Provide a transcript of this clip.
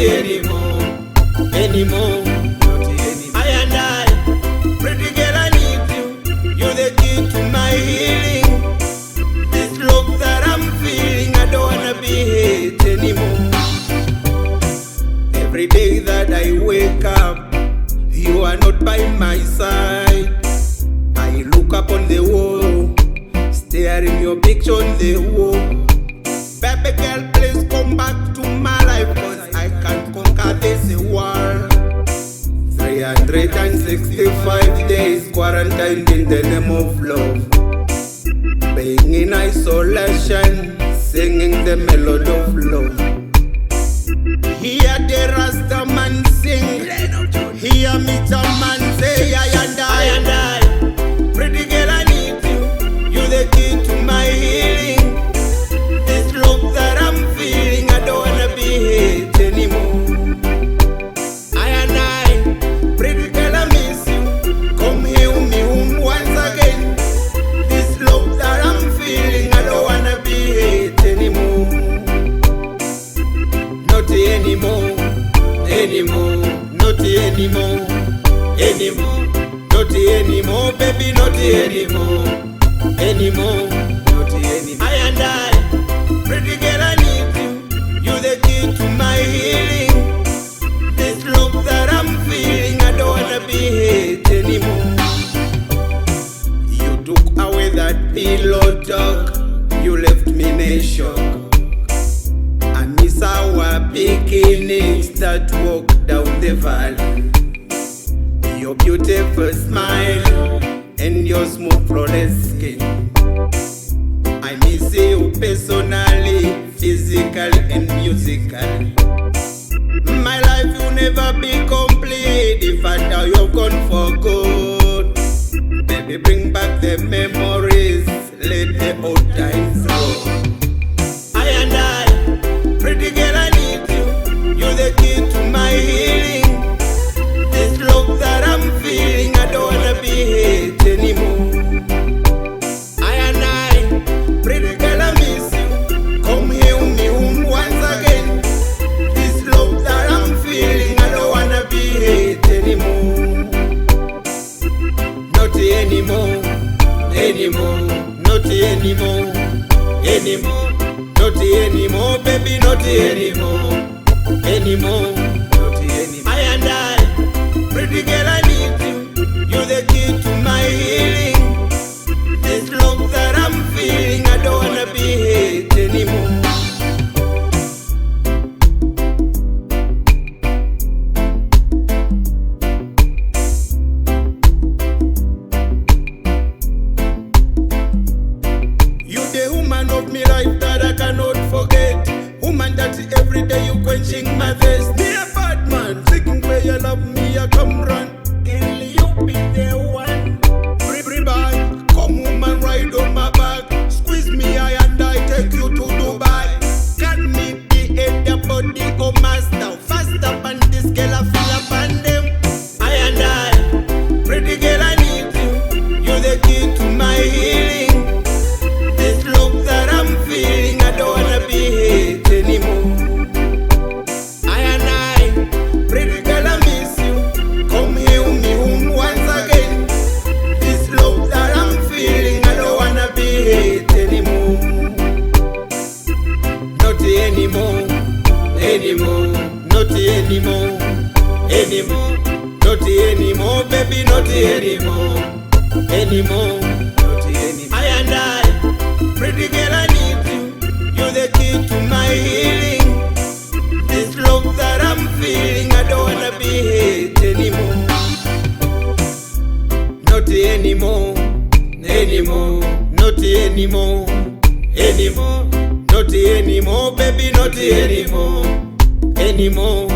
anymore, anymore. I and I, pretty girl, I need you. You're the key to my healing. This love that I'm feeling, I don't wanna be hate anymore. Every day that I wake up, you are not by my side. I look up on the wall, staring your picture on the wall. Baby girl, please come back to my life, cause I can't conquer this war. 365 days quarantined in the name of love, being in isolation, singing the melody of love. Hear the Rasta man sing, hear me man say, I and I, pretty girl, I need you. You're the key to my healing. This love that I'm feeling, I don't wanna be hate anymore. I and I, pretty girl, I miss you. Come heal me home once again. This love that I'm feeling, I don't wanna be hate anymore. Not anymore, anymore, not anymore, anymore, not anymore, baby, not anymore, anymore, not anymore. I and I, pretty girl, I need you. You're the key to my healing. This love that I'm feeling, I don't wanna be hate anymore. You took away that pillow talk, you left me in a shock. I miss our beginnings that walk down the valley. Your beautiful smile and your smooth flawless skin. I miss you personally, physically and musically. My life will never be complete if I tell you're gone for good. Baby, bring back the memories, let the old times go. I and I, pretty girl, I need you. You're the key to my healing. This love that I'm feeling, I don't wanna be hate anymore. I and I, pretty girl, I miss you. Come heal me home once again. This love that I'm feeling, I don't wanna be hate anymore. Not anymore, anymore, not anymore, anymore, not anymore, baby, not anymore, anymore, not anymore. I and I, pretty girl, I need you. You're the key to my healing. This love that I'm feeling, I don't wanna be hate anymore. You the woman of my life that I cannot forget. Woman that every day you quenching my thirst. Me a bad man, seeking where you love me, I come run. Girl, you be the one. Free back, come woman, ride on my back. Squeeze me, I and I take you to Dubai. Got me the head, the body go master. Fast up and this girl I feel up on them. I and I, pretty girl, I need you. You're the key to my healing. This love that I'm feeling, I don't wanna be hate anymore. I and I, pretty girl, I miss you. Come heal me home once again. This love that I'm feeling, I don't wanna be hate anymore. Not anymore, anymore, not anymore, anymore, not anymore, baby, not anymore, anymore, not anymore. I and I, pretty girl, I need you. You're the key to my healing. This love that I'm feeling, I don't wanna be hate anymore. Not anymore, anymore, not anymore, anymore, not anymore, baby, not anymore, anymore.